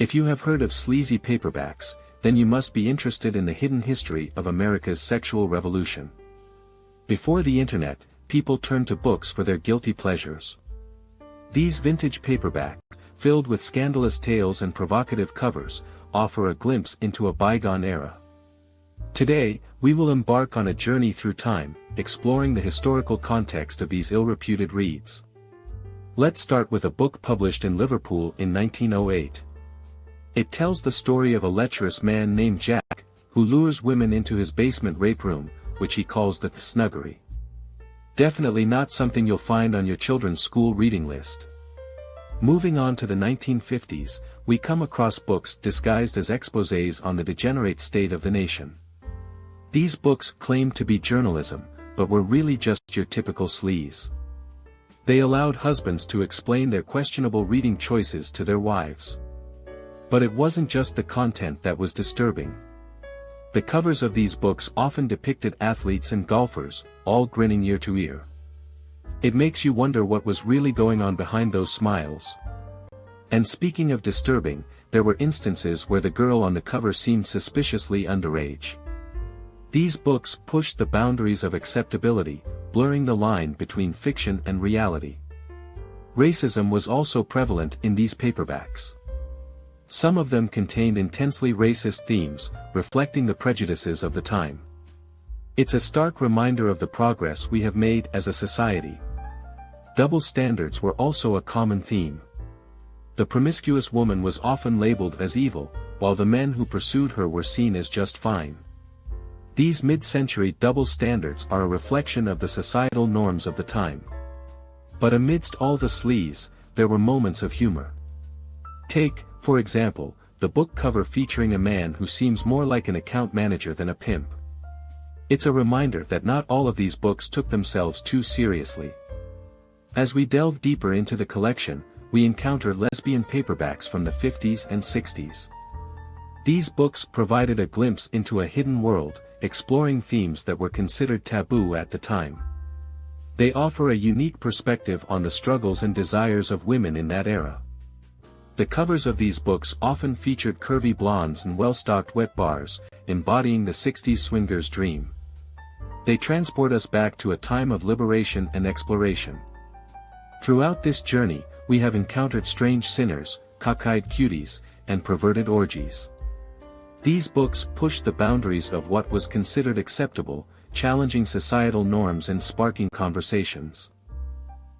If you have heard of sleazy paperbacks, then you must be interested in the hidden history of America's sexual revolution. Before the internet, people turned to books for their guilty pleasures. These vintage paperbacks, filled with scandalous tales and provocative covers, offer a glimpse into a bygone era. Today, we will embark on a journey through time, exploring the historical context of these ill-reputed reads. Let's start with a book published in Liverpool in 1908. It tells the story of a lecherous man named Jack, who lures women into his basement rape room, which he calls the snuggery. Definitely not something you'll find on your children's school reading list. Moving on to the 1950s, we come across books disguised as exposés on the degenerate state of the nation. These books claimed to be journalism, but were really just your typical sleaze. They allowed husbands to explain their questionable reading choices to their wives. But it wasn't just the content that was disturbing. The covers of these books often depicted athletes and golfers, all grinning ear to ear. It makes you wonder what was really going on behind those smiles. And speaking of disturbing, there were instances where the girl on the cover seemed suspiciously underage. These books pushed the boundaries of acceptability, blurring the line between fiction and reality. Racism was also prevalent in these paperbacks. Some of them contained intensely racist themes, reflecting the prejudices of the time. It's a stark reminder of the progress we have made as a society. Double standards were also a common theme. The promiscuous woman was often labeled as evil, while the men who pursued her were seen as just fine. These mid-century double standards are a reflection of the societal norms of the time. But amidst all the sleaze, there were moments of humor. Take, for example, the book cover featuring a man who seems more like an account manager than a pimp. It's a reminder that not all of these books took themselves too seriously. As we delve deeper into the collection, we encounter lesbian paperbacks from the 50s and 60s. These books provided a glimpse into a hidden world, exploring themes that were considered taboo at the time. They offer a unique perspective on the struggles and desires of women in that era. The covers of these books often featured curvy blondes and well-stocked wet bars, embodying the 60s swingers' dream. They transport us back to a time of liberation and exploration. Throughout this journey, we have encountered strange sinners, cockeyed cuties, and perverted orgies. These books pushed the boundaries of what was considered acceptable, challenging societal norms and sparking conversations.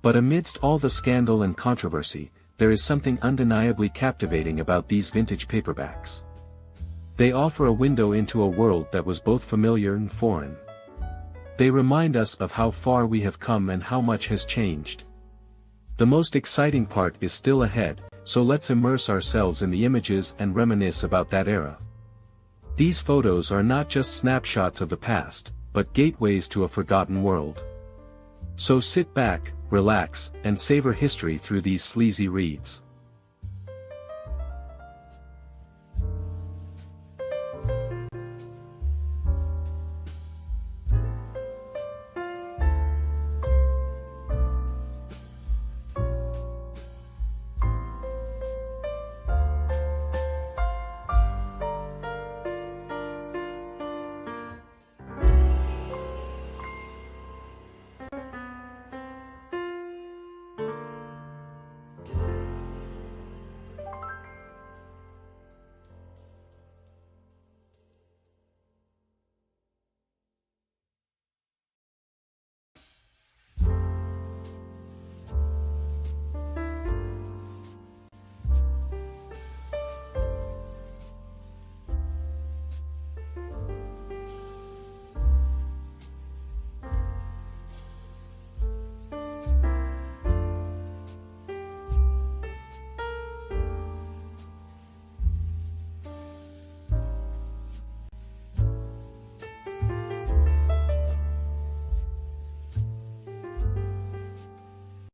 But amidst all the scandal and controversy, there is something undeniably captivating about these vintage paperbacks. They offer a window into a world that was both familiar and foreign. They remind us of how far we have come and how much has changed. The most exciting part is still ahead, so let's immerse ourselves in the images and reminisce about that era. These photos are not just snapshots of the past, but gateways to a forgotten world. So sit back, relax, and savor history through these sleazy reads.